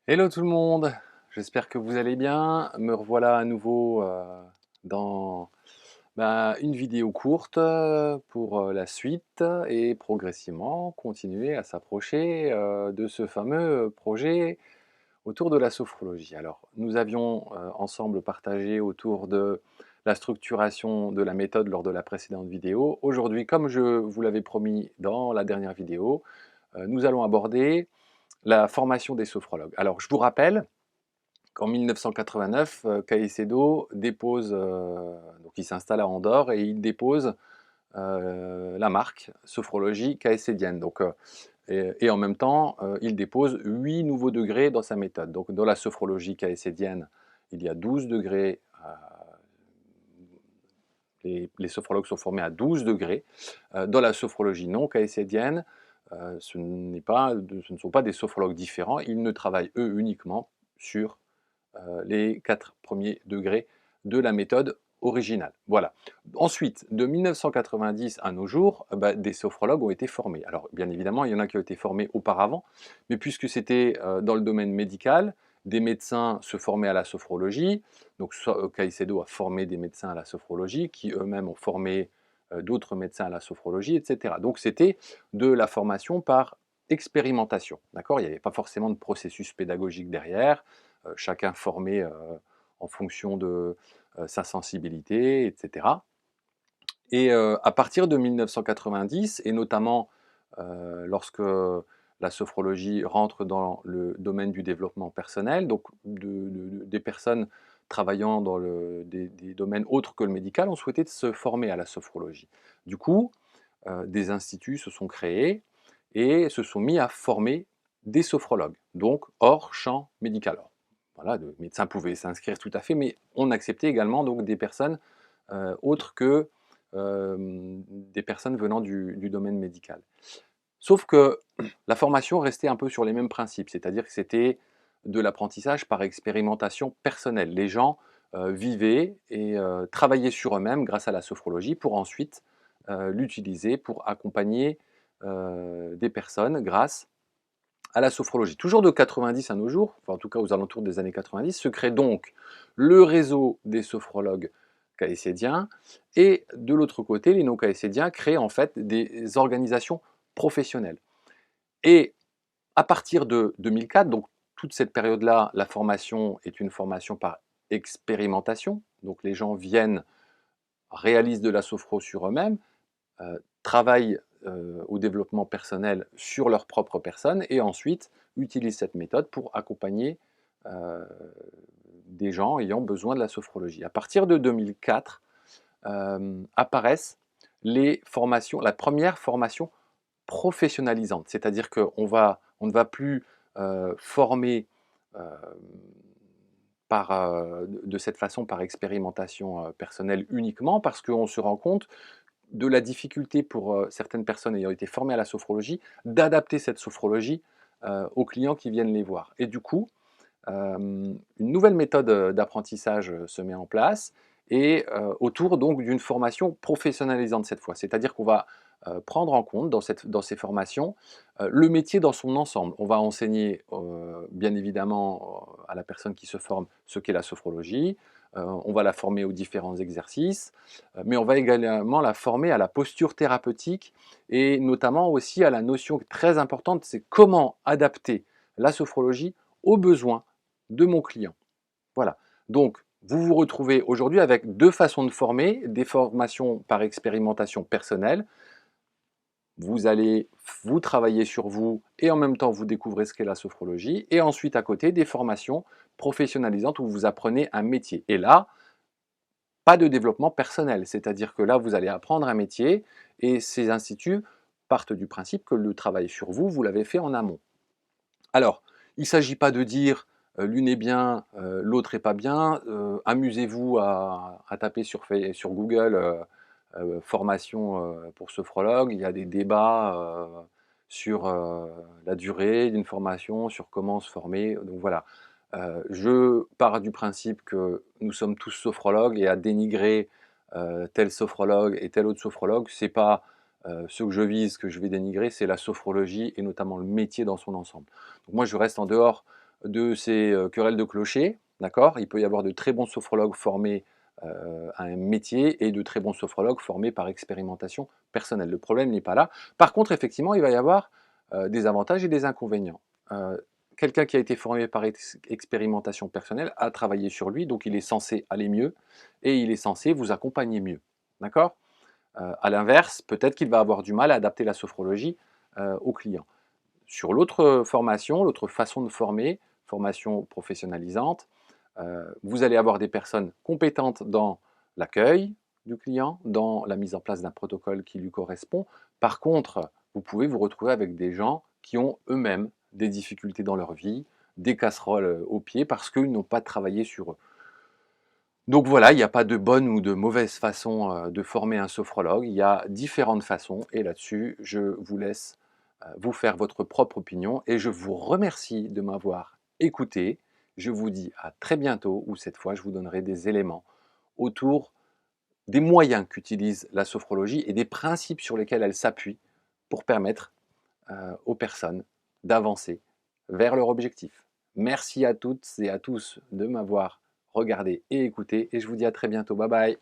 Hello tout le monde, j'espère que vous allez bien. Me revoilà à nouveau dans une vidéo courte pour la suite et progressivement continuer à s'approcher de ce fameux projet autour de la sophrologie. Alors, nous avions ensemble partagé autour de la structuration de la méthode lors de la précédente vidéo. Aujourd'hui, comme je vous l'avais promis dans la dernière vidéo, nous allons aborder la formation des sophrologues. Alors, je vous rappelle qu'en 1989, Caicedo dépose, donc il s'installe à Andorre et il dépose la marque Sophrologie caécédienne. Donc, et en même temps, il dépose 8 nouveaux degrés dans sa méthode. Donc, dans la sophrologie caécédienne, il y a 12 degrés. Les sophrologues sont formés à 12 degrés. Dans la sophrologie non caécédienne, ce ne sont pas des sophrologues différents. Ils ne travaillent, eux, uniquement sur les 4 premiers degrés de la méthode originale. Voilà. Ensuite, de 1990 à nos jours, des sophrologues ont été formés. Alors, bien évidemment, il y en a qui ont été formés auparavant, mais puisque c'était dans le domaine médical, des médecins se formaient à la sophrologie. Donc, Caicedo a formé des médecins à la sophrologie, qui eux-mêmes ont formé d'autres médecins à la sophrologie, etc. Donc, c'était de la formation par expérimentation. D'accord ? Il n'y avait pas forcément de processus pédagogique derrière. Chacun formé en fonction de sa sensibilité, etc. Et à partir de 1990, et notamment lorsque la sophrologie rentre dans le domaine du développement personnel, donc des personnes travaillant dans des domaines autres que le médical ont souhaité se former à la sophrologie. Du coup, des instituts se sont créés et se sont mis à former des sophrologues, donc hors champ médical. Alors, voilà, le médecin pouvait s'inscrire tout à fait, mais on acceptait également donc des personnes autres que des personnes venant du domaine médical. Sauf que la formation restait un peu sur les mêmes principes, c'est-à-dire que c'était de l'apprentissage par expérimentation personnelle. Les gens vivaient et travaillaient sur eux-mêmes grâce à la sophrologie pour ensuite l'utiliser pour accompagner des personnes grâce à la sophrologie. Toujours de 90 à nos jours, enfin en tout cas aux alentours des années 90, se crée donc le réseau des sophrologues caécédiens, et de l'autre côté, les non-caécédiens créent en fait des organisations professionnelles. Et à partir de 2004, donc toute cette période-là, la formation est une formation par expérimentation, donc les gens viennent, réalisent de la sophro sur eux-mêmes, travaillent au développement personnel sur leur propre personne et ensuite utilisent cette méthode pour accompagner des gens ayant besoin de la sophrologie. À partir de 2004, apparaissent les formations, la première formation professionnalisante, c'est-à-dire qu'on on ne va plus former de cette façon par expérimentation personnelle uniquement, parce qu'on se rend compte de la difficulté pour certaines personnes ayant été formées à la sophrologie d'adapter cette sophrologie aux clients qui viennent les voir. Et du coup, une nouvelle méthode d'apprentissage se met en place et autour donc d'une formation professionnalisante cette fois. C'est-à-dire qu'on va prendre en compte dans ces formations le métier dans son ensemble. On va enseigner bien évidemment à la personne qui se forme ce qu'est la sophrologie, on va la former aux différents exercices, mais on va également la former à la posture thérapeutique et notamment aussi à la notion très importante, c'est comment adapter la sophrologie aux besoins de mon client. Voilà. Donc, vous vous retrouvez aujourd'hui avec deux façons de former, des formations par expérimentation personnelle. Vous allez vous travailler sur vous et en même temps vous découvrez ce qu'est la sophrologie. Et ensuite à côté, des formations professionnalisantes où vous apprenez un métier. Et là, pas de développement personnel, c'est-à-dire que là, vous allez apprendre un métier et ces instituts partent du principe que le travail sur vous, vous l'avez fait en amont. Alors, il ne s'agit pas de dire l'une est bien, l'autre est pas bien. Amusez-vous à taper sur Google formation pour sophrologue. Il y a des débats sur la durée d'une formation, sur comment se former. Donc voilà. Je pars du principe que nous sommes tous sophrologues et à dénigrer tel sophrologue et tel autre sophrologue, c'est pas ce que je vise, que je vais dénigrer, c'est la sophrologie et notamment le métier dans son ensemble. Donc moi, je reste en dehors de ces querelles de clochers, d'accord? Il peut y avoir de très bons sophrologues formés à un métier et de très bons sophrologues formés par expérimentation personnelle. Le problème n'est pas là. Par contre, effectivement, il va y avoir des avantages et des inconvénients. Quelqu'un qui a été formé par expérimentation personnelle a travaillé sur lui, donc il est censé aller mieux et il est censé vous accompagner mieux. D'accord? À l'inverse, peut-être qu'il va avoir du mal à adapter la sophrologie au client. Sur l'autre formation, l'autre façon de former, formation professionnalisante, vous allez avoir des personnes compétentes dans l'accueil du client, dans la mise en place d'un protocole qui lui correspond. Par contre, vous pouvez vous retrouver avec des gens qui ont eux-mêmes des difficultés dans leur vie, des casseroles aux pieds parce qu'ils n'ont pas travaillé sur eux. Donc voilà, il n'y a pas de bonne ou de mauvaise façon de former un sophrologue, il y a différentes façons et là-dessus, je vous laisse vous faire votre propre opinion et je vous remercie de m'avoir écouté. Je vous dis à très bientôt où cette fois je vous donnerai des éléments autour des moyens qu'utilise la sophrologie et des principes sur lesquels elle s'appuie pour permettre aux personnes d'avancer vers leur objectif. Merci à toutes et à tous de m'avoir regardé et écouté et je vous dis à très bientôt. Bye bye.